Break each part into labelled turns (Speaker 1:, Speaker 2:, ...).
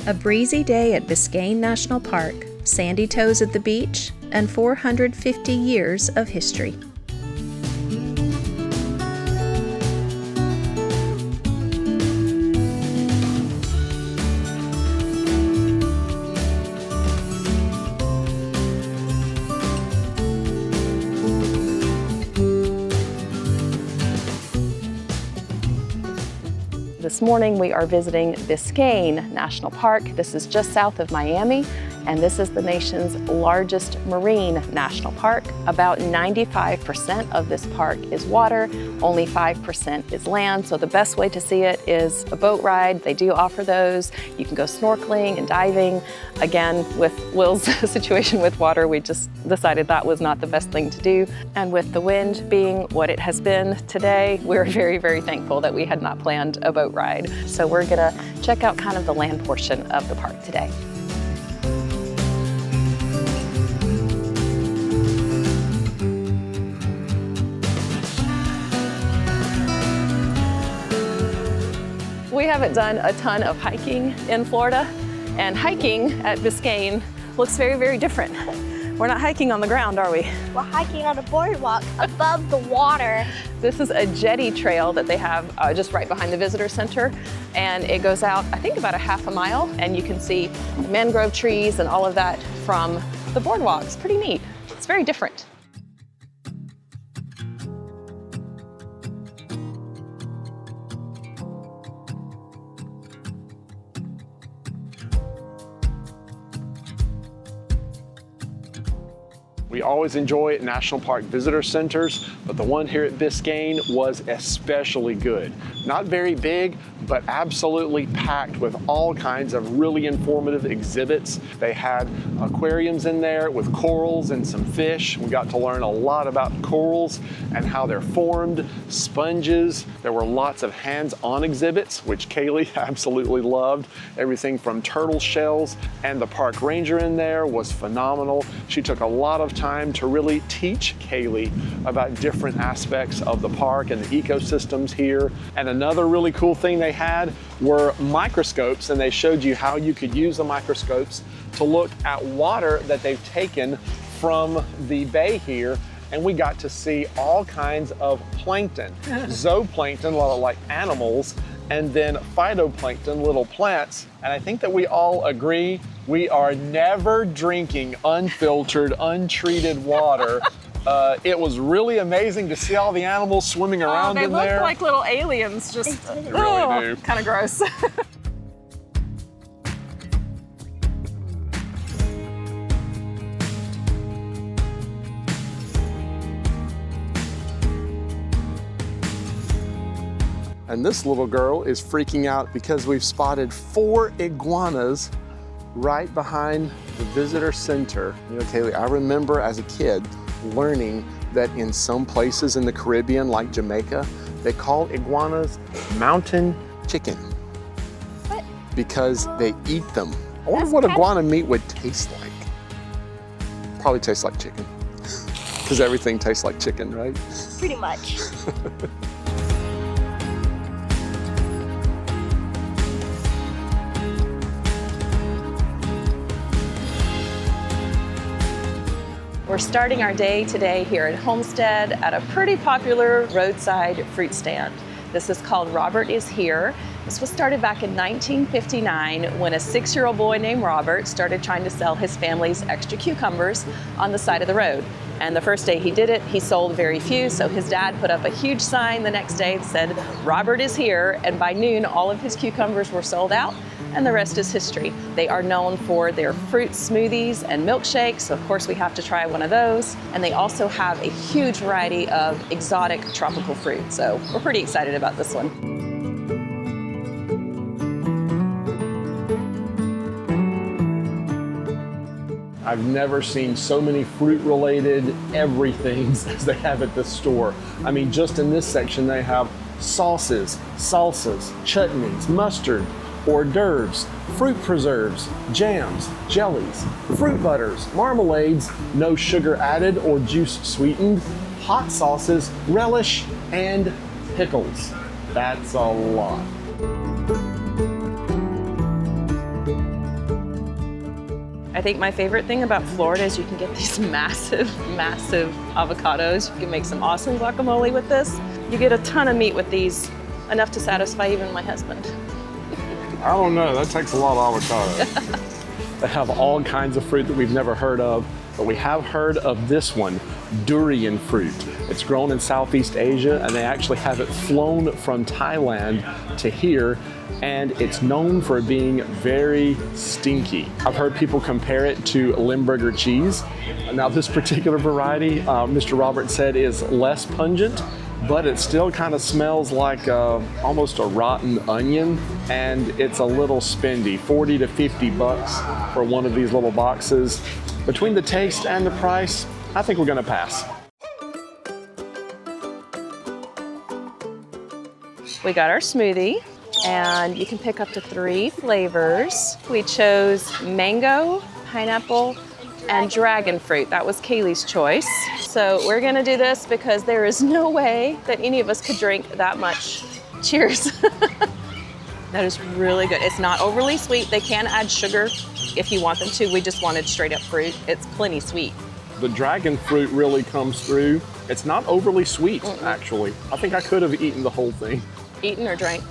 Speaker 1: A breezy day at Biscayne National Park, sandy toes at the beach, and 450 years of history.
Speaker 2: This morning we are visiting Biscayne National Park. This is just south of Miami, and this is the nation's largest marine national park. About 95% of this park is water, only 5% is land, so the best way to see it is a boat ride. They do offer those. You can go snorkeling and diving. Again, with Will's situation with water, we just decided that was not the best thing to do. And with the wind being what it has been today, we're very, very thankful that we had not planned a boat ride. So we're gonna check out kind of the land portion of the park today. We haven't done a ton of hiking in Florida, and hiking at Biscayne looks very, very different. We're not hiking on the ground, are we?
Speaker 3: We're hiking on a boardwalk above the water.
Speaker 2: This is a jetty trail that they have just right behind the visitor center, and it goes out, I think, about a half a mile, and you can see mangrove trees and all of that from the boardwalk. It's pretty neat. It's very different.
Speaker 4: We always enjoy National Park visitor centers, but the one here at Biscayne was especially good. Not very big, but absolutely packed with all kinds of really informative exhibits. They had aquariums in there with corals and some fish. We got to learn a lot about corals and how they're formed, sponges. There were lots of hands-on exhibits, which Kaylee absolutely loved. Everything from turtle shells, and the park ranger in there was phenomenal. She took a lot of time to really teach Kaylee about different aspects of the park and the ecosystems here. And another really cool thing they had were microscopes, and they showed you how you could use the microscopes to look at water that they've taken from the bay here. And we got to see all kinds of plankton, zooplankton, a lot of like animals, and then phytoplankton, little plants. And I think that we all agree we are never drinking unfiltered, untreated water. It was really amazing to see all the animals swimming around in there.
Speaker 2: They look like little aliens, just
Speaker 4: really do.
Speaker 2: Kind of gross.
Speaker 4: And this little girl is freaking out because we've spotted 4 iguanas right behind the visitor center. You know, Kaylee, I remember as a kid learning that in some places in the Caribbean, like Jamaica, they call iguanas mountain chicken.
Speaker 3: What?
Speaker 4: Because they eat them. I wonder what iguana meat would taste like. Probably tastes like chicken. Because everything tastes like chicken, right?
Speaker 3: Pretty much.
Speaker 2: We're starting our day today here at Homestead at a pretty popular roadside fruit stand. This is called Robert is Here. This was started back in 1959 when a 6-year-old boy named Robert started trying to sell his family's extra cucumbers on the side of the road. And the first day he did it, he sold very few, so his dad put up a huge sign the next day that said, Robert is here, and by noon all of his cucumbers were sold out, and the rest is history. They are known for their fruit smoothies and milkshakes, so of course we have to try one of those. And they also have a huge variety of exotic tropical fruit, so we're pretty excited about this one.
Speaker 4: I've never seen so many fruit-related everythings as they have at this store. I mean, just in this section, they have sauces, salsas, chutneys, mustard, hors d'oeuvres, fruit preserves, jams, jellies, fruit butters, marmalades, no sugar added or juice sweetened, hot sauces, relish, and pickles. That's a lot.
Speaker 2: think my favorite thing about Florida is you can get these massive, massive avocados. You can make some awesome guacamole with this. You get a ton of meat with these, enough to satisfy even my husband.
Speaker 4: I don't know, that takes a lot of avocado. They have all kinds of fruit that we've never heard of, but we have heard of this one, durian fruit. It's grown in Southeast Asia, and they actually have it flown from Thailand to here, and it's known for being very stinky. I've heard people compare it to Limburger cheese. Now this particular variety, Mr. Roberts said, is less pungent, but it still kind of smells like almost a rotten onion, and it's a little spendy, 40 to 50 bucks for one of these little boxes. Between the taste and the price, I think we're gonna pass.
Speaker 2: We got our smoothie, and you can pick up to 3 flavors. We chose mango, pineapple, and dragon fruit. That was Kaylee's choice. So we're gonna do this because there is no way that any of us could drink that much. Cheers. That is really good. It's not overly sweet. They can add sugar if you want them to. We just wanted straight up fruit. It's plenty sweet.
Speaker 4: The dragon fruit really comes through. It's not overly sweet, actually. I think I could have eaten the whole thing.
Speaker 2: Eaten or drank?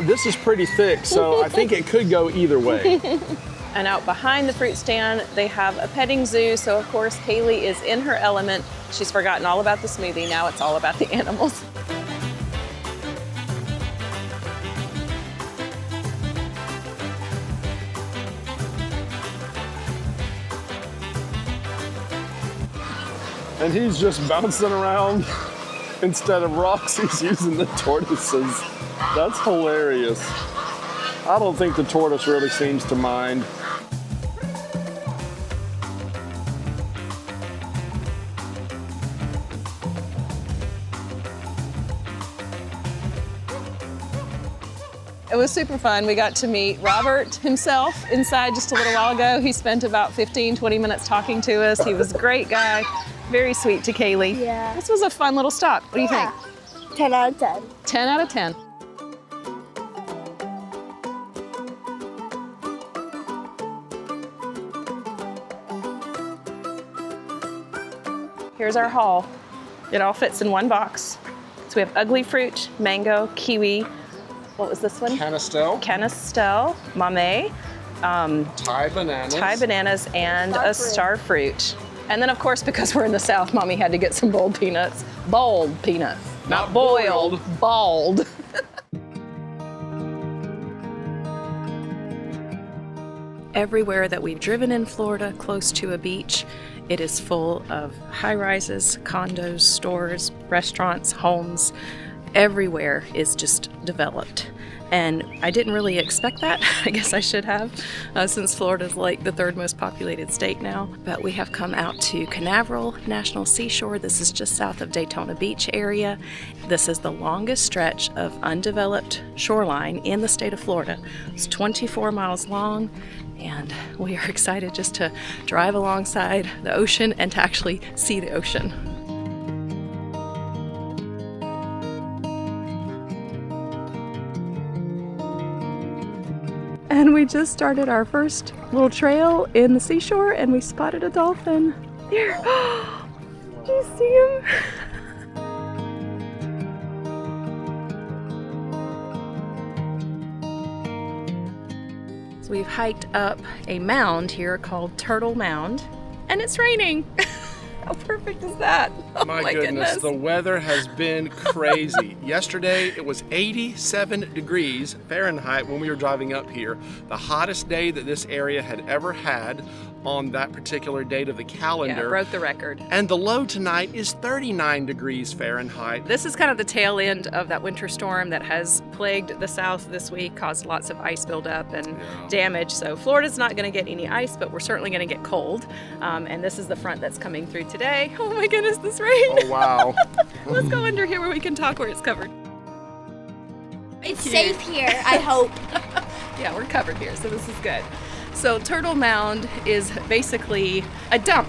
Speaker 4: This is pretty thick, so I think it could go either way.
Speaker 2: And out behind the fruit stand, they have a petting zoo. So of course, Kaylee is in her element. She's forgotten all about the smoothie. Now it's all about the animals.
Speaker 4: And he's just bouncing around. Instead of rocks, he's using the tortoises. That's hilarious. I don't think the tortoise really seems to mind.
Speaker 2: It was super fun. We got to meet Robert himself inside just a little while ago. He spent about 15, 20 minutes talking to us. He was a great guy, very sweet to Kaylee.
Speaker 3: Yeah.
Speaker 2: This was a fun little stop. What do you think?
Speaker 3: 10 out of 10.
Speaker 2: 10 out of 10. Here's our haul. It all fits in one box. So we have ugly fruit, mango, kiwi. What was this one?
Speaker 4: Castille.
Speaker 2: Castille, mamey,
Speaker 4: Thai bananas.
Speaker 2: and a star fruit. And then of course, because we're in the South, Mommy had to get some boiled peanuts. Boiled peanuts, not boiled, bald. Everywhere that we've driven in Florida close to a beach, it is full of high-rises, condos, stores, restaurants, homes. Everywhere is just developed. And I didn't really expect that. I guess I should have, since Florida's like the 3rd most populated state now. But we have come out to Canaveral National Seashore. This is just south of Daytona Beach area. This is the longest stretch of undeveloped shoreline in the state of Florida. It's 24 miles long, and we are excited just to drive alongside the ocean and to actually see the ocean. And we just started our first little trail in the seashore, and we spotted a dolphin. There. Do you see him? So we've hiked up a mound here called Turtle Mound, and it's raining. How perfect is that? Oh
Speaker 5: my goodness, the weather has been crazy. Yesterday it was 87 degrees Fahrenheit when we were driving up here. The hottest day that this area had ever had on that particular date of the calendar.
Speaker 2: Yeah, broke the record.
Speaker 5: And the low tonight is 39 degrees Fahrenheit.
Speaker 2: This is kind of the tail end of that winter storm that has plagued the South this week, caused lots of ice buildup and damage. So Florida's not going to get any ice, but we're certainly going to get cold. And this is the front that's coming through today. Oh my goodness, this rain.
Speaker 5: Oh wow.
Speaker 2: Let's go under here where we can talk where it's covered.
Speaker 3: It's safe here, I hope.
Speaker 2: Yeah, we're covered here, so this is good. So Turtle Mound is basically a dump.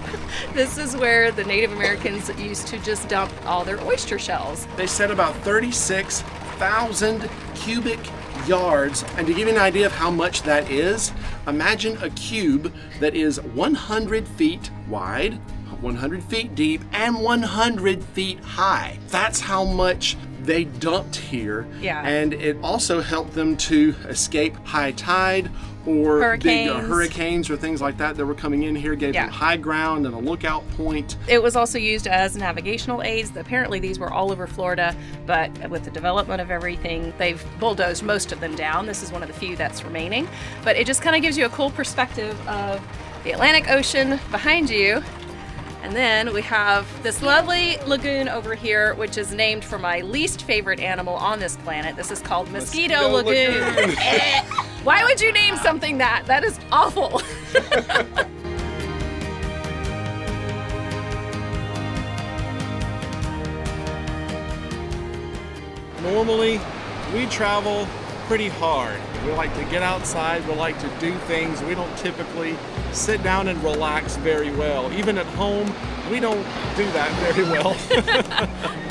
Speaker 2: This is where the Native Americans used to just dump all their oyster shells.
Speaker 5: They said about 36,000 cubic yards. And to give you an idea of how much that is, imagine a cube that is 100 feet wide, 100 feet deep, and 100 feet high. That's how much they dumped here.
Speaker 2: Yeah.
Speaker 5: And it also helped them to escape high tide or big hurricanes or things like that were coming in here, gave them high ground and a lookout point.
Speaker 2: It was also used as navigational aids. Apparently these were all over Florida, but with the development of everything, they've bulldozed most of them down. This is one of the few that's remaining. But it just kind of gives you a cool perspective of the Atlantic Ocean behind you. And then we have this lovely lagoon over here, which is named for my least favorite animal on this planet. This is called Mosquito Lagoon. Why would you name something that? That is awful.
Speaker 5: Normally, we travel pretty hard. We like to get outside, we like to do things. We don't typically sit down and relax very well. Even at home, we don't do that very well.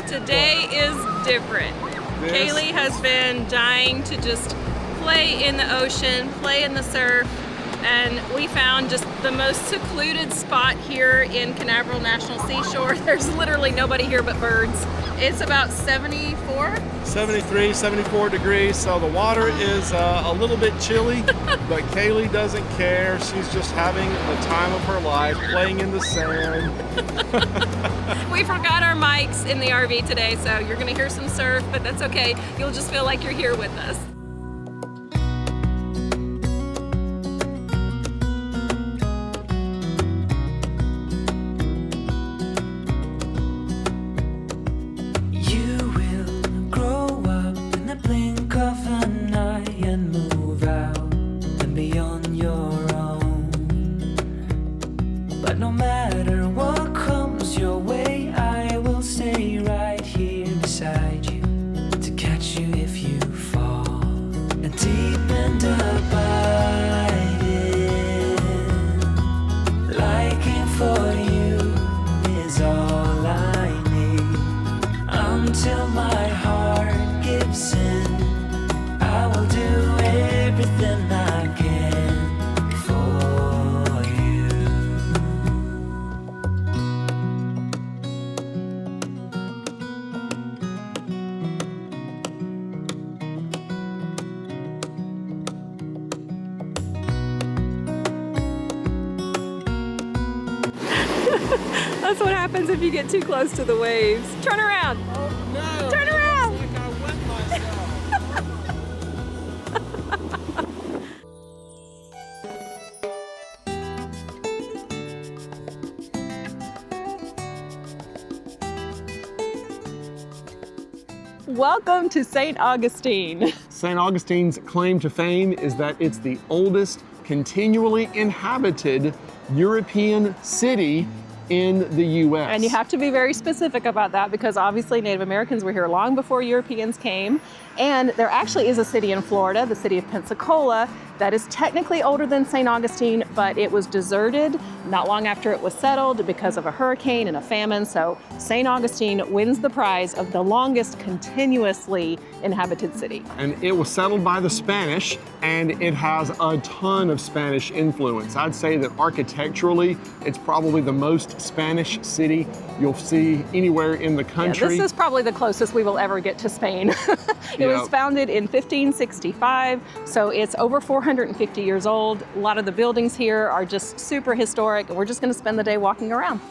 Speaker 6: Today is different. Kaylee has been dying to just play in the ocean, play in the surf, and we found just the most secluded spot here in Canaveral National Seashore. There's literally nobody here but birds. It's about 74?
Speaker 5: 73, 74 degrees, so the water is a little bit chilly, but Kaylee doesn't care. She's just having the time of her life, playing in the sand.
Speaker 6: We forgot our mics in the RV today, so you're gonna hear some surf, but that's okay. You'll just feel like you're here with us. That's what happens if you get too close to the waves. Turn around.
Speaker 5: Oh no!
Speaker 6: Turn around.
Speaker 5: It's like I wet myself.
Speaker 2: Welcome to St. Augustine.
Speaker 4: St. Augustine's claim to fame is that it's the oldest continually inhabited European city in the U.S.
Speaker 2: And you have to be very specific about that because obviously Native Americans were here long before Europeans came. And there actually is a city in Florida, the city of Pensacola, that is technically older than St. Augustine, but it was deserted not long after it was settled because of a hurricane and a famine. So St. Augustine wins the prize of the longest continuously inhabited city.
Speaker 4: And it was settled by the Spanish, and it has a ton of Spanish influence. I'd say that architecturally, it's probably the most Spanish city you'll see anywhere in the country.
Speaker 2: Yeah, this is probably the closest we will ever get to Spain. It was founded in 1565, so it's over 450 years old. A lot of the buildings here are just super historic, and we're just going to spend the day walking around.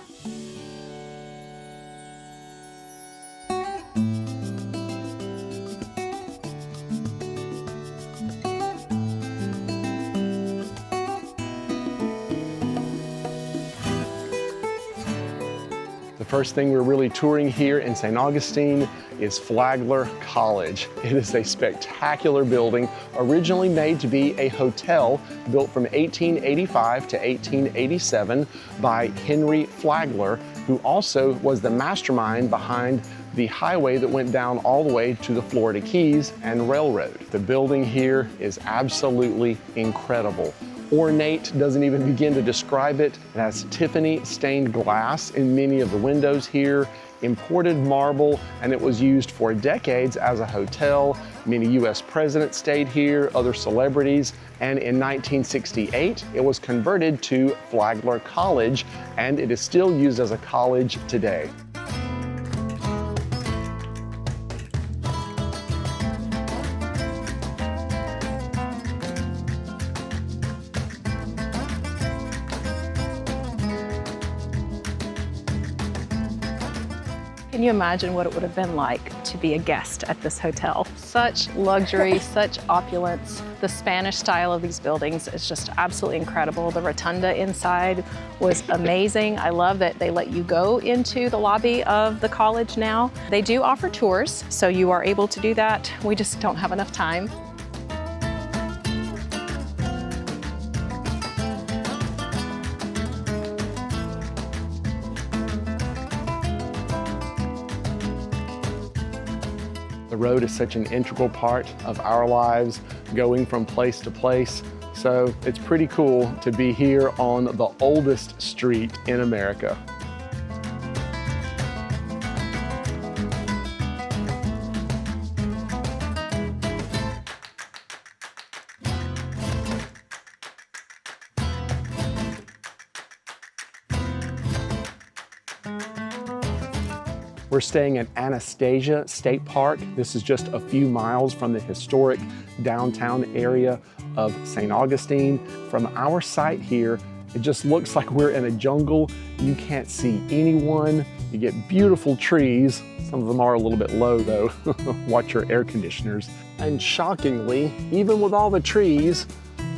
Speaker 4: The first thing we're really touring here in St. Augustine is Flagler College. It is a spectacular building, originally made to be a hotel built from 1885 to 1887 by Henry Flagler, who also was the mastermind behind the highway that went down all the way to the Florida Keys and railroad. The building here is absolutely incredible. Ornate doesn't even begin to describe it. It has Tiffany stained glass in many of the windows here, imported marble, and it was used for decades as a hotel. Many US presidents stayed here, other celebrities, and in 1968, it was converted to Flagler College, and it is still used as a college today.
Speaker 2: Can you imagine what it would have been like to be a guest at this hotel? Such luxury, such opulence. The Spanish style of these buildings is just absolutely incredible. The rotunda inside was amazing. I love that they let you go into the lobby of the college now. They do offer tours, so you are able to do that. We just don't have enough time.
Speaker 4: The road is such an integral part of our lives, going from place to place. So it's pretty cool to be here on the oldest street in America. We're staying at Anastasia State Park. This is just a few miles from the historic downtown area of St. Augustine. From our site here, it just looks like we're in a jungle. You can't see anyone. You get beautiful trees. Some of them are a little bit low though. Watch your air conditioners. And shockingly, even with all the trees,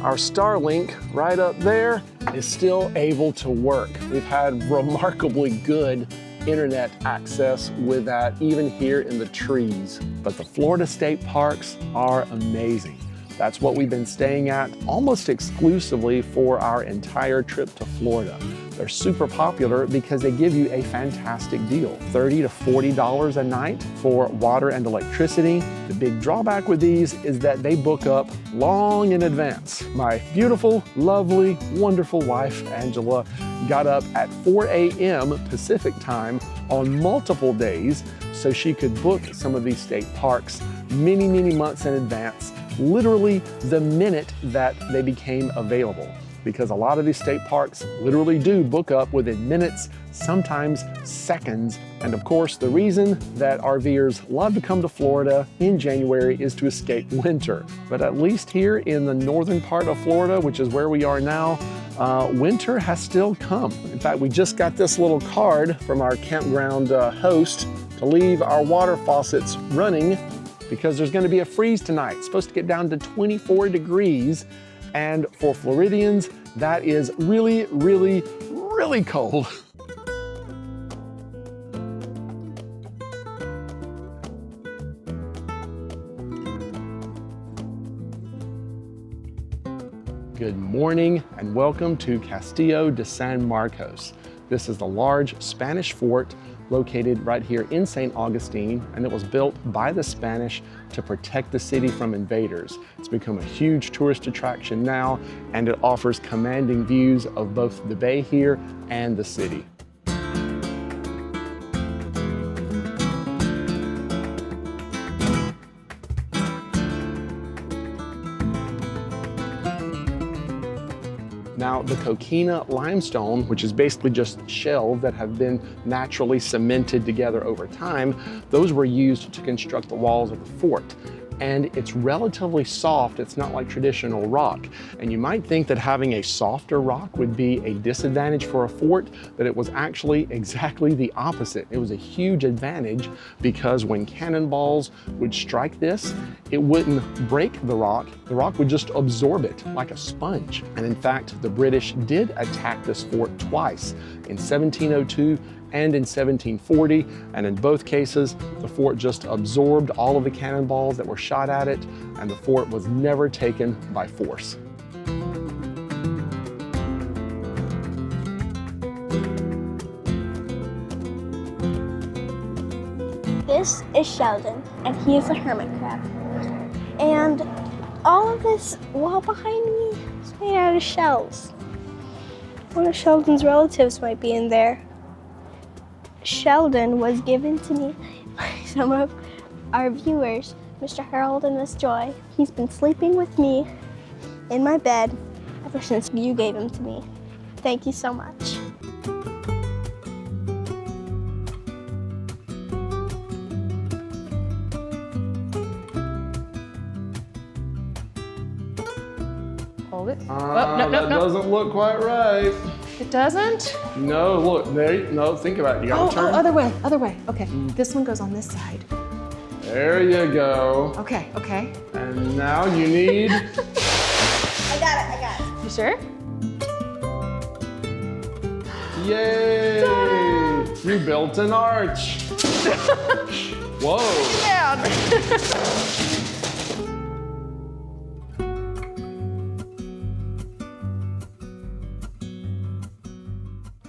Speaker 4: our Starlink right up there is still able to work. We've had remarkably good internet access with that, even here in the trees. But the Florida state parks are amazing. That's what we've been staying at almost exclusively for our entire trip to Florida. They're super popular because they give you a fantastic deal. $30 to $40 a night for water and electricity. The big drawback with these is that they book up long in advance. My beautiful, lovely, wonderful wife, Angela, got up at 4 a.m. Pacific time on multiple days so she could book some of these state parks many, many months in advance, literally the minute that they became available. Because a lot of these state parks literally do book up within minutes, sometimes seconds. And of course, the reason that RVers love to come to Florida in January is to escape winter. But at least here in the northern part of Florida, which is where we are now, winter has still come. In fact, we just got this little card from our campground host to leave our water faucets running because there's going to be a freeze tonight. It's supposed to get down to 24 degrees. And for Floridians, that is really, really, really cold. Good morning and welcome to Castillo de San Marcos. This is the large Spanish fort located right here in St. Augustine, and it was built by the Spanish to protect the city from invaders. It's become a huge tourist attraction now, and it offers commanding views of both the bay here and the city. Now, the coquina limestone, which is basically just shells that have been naturally cemented together over time, those were used to construct the walls of the fort. And it's relatively soft. It's not like traditional rock. And you might think that having a softer rock would be a disadvantage for a fort, but it was actually exactly the opposite. It was a huge advantage because when cannonballs would strike this, it wouldn't break the rock would just absorb it like a sponge. And in fact, the British did attack this fort twice, in 1702 and in 1740, and in both cases, the fort just absorbed all of the cannonballs that were shot at it, and the fort was never taken by force.
Speaker 3: This is Sheldon, and he is a hermit crab. And all of this wall behind me is made out of shells. One of Sheldon's relatives might be in there. Sheldon was given to me by some of our viewers, Mr. Harold and Miss Joy. He's been sleeping with me in my bed ever since you gave him to me. Thank you so much.
Speaker 6: Hold it.
Speaker 5: That doesn't look quite right.
Speaker 6: It doesn't?
Speaker 5: No, look, no, think about it. You gotta turn.
Speaker 6: Other way. Okay, this one goes on this side.
Speaker 5: There you go.
Speaker 6: Okay.
Speaker 5: And now you need.
Speaker 3: I got it.
Speaker 6: You sure?
Speaker 5: Yay! You built an arch. Whoa.
Speaker 6: Yeah.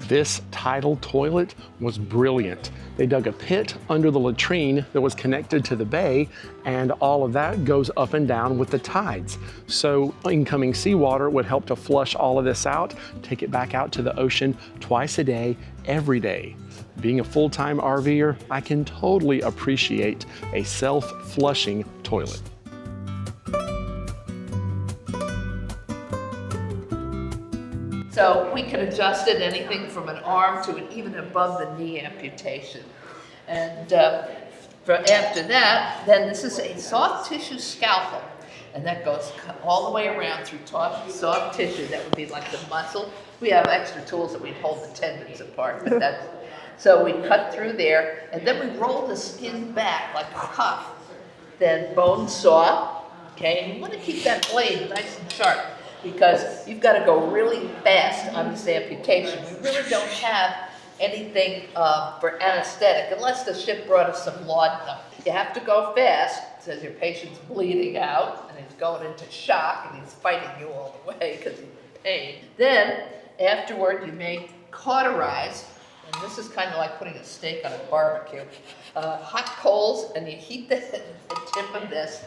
Speaker 4: This tidal toilet was brilliant. They dug a pit under the latrine that was connected to the bay, and all of that goes up and down with the tides. So incoming seawater would help to flush all of this out, take it back out to the ocean twice a day, every day. Being a full-time RVer, I can totally appreciate a self-flushing toilet.
Speaker 7: So we can adjust it anything from an arm to an even above the knee amputation. And after that, then this is a soft tissue scalpel. And that goes all the way around through soft tissue. That would be like the muscle. We have extra tools that we'd hold the tendons apart, but that's, so we cut through there, and then we roll the skin back like a cuff. Then bone saw, okay, and you want to keep that blade nice and sharp, because you've got to go really fast on this amputation. We really don't have anything for anesthetic, unless the ship brought us some laudanum. You have to go fast, because your patient's bleeding out, and he's going into shock, and he's fighting you all the way because he's in pain. Then, afterward, you may cauterize, and this is kind of like putting a steak on a barbecue. Hot coals, and you heat the tip of this.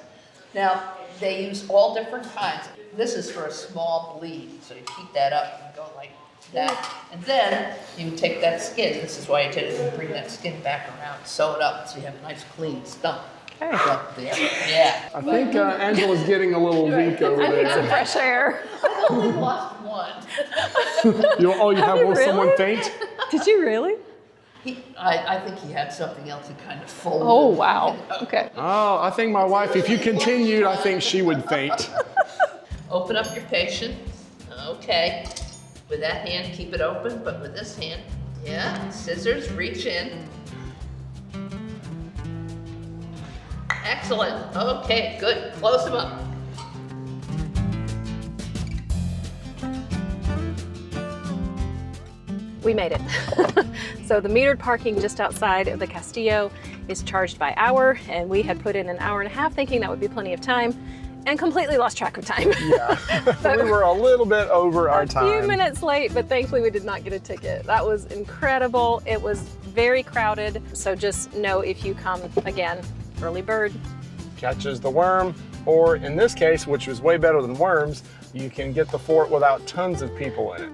Speaker 7: Now, they use all different kinds. This is for a small bleed, so you heat that up and go like that. And then you take that skin, this is why you did it, and bring that skin back around, sew it up so you have a nice clean stump.
Speaker 6: Okay.
Speaker 7: Up there. Yeah.
Speaker 5: I think Angela's getting a little weak over
Speaker 6: I need some
Speaker 5: there.
Speaker 6: fresh air.
Speaker 7: I've only lost one.
Speaker 5: You have
Speaker 6: you really?
Speaker 5: someone faint?
Speaker 6: Did you really?
Speaker 7: I think he had something else that kind of folded.
Speaker 6: Oh, wow. Okay.
Speaker 5: Oh, I think my wife, if you continued, I think she would faint.
Speaker 7: Open up your patient. Okay. With that hand, keep it open, but with this hand, yeah, scissors, reach in. Excellent. Okay, good. Close him up.
Speaker 6: We made it. So the metered parking just outside of the Castillo is charged by hour, and we had put in an hour and a half thinking that would be plenty of time, and completely lost track of time.
Speaker 5: Yeah, we were a little bit over our time.
Speaker 6: A few minutes late, but thankfully we did not get a ticket. That was incredible. It was very crowded, so just know if you come again, early bird
Speaker 5: Catches the worm, or in this case, which was way better than worms, you can get the fort without tons of people in it.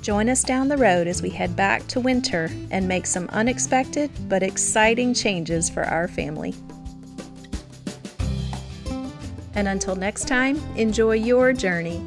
Speaker 1: Join us down the road as we head back to winter and make some unexpected but exciting changes for our family. And until next time, enjoy your journey.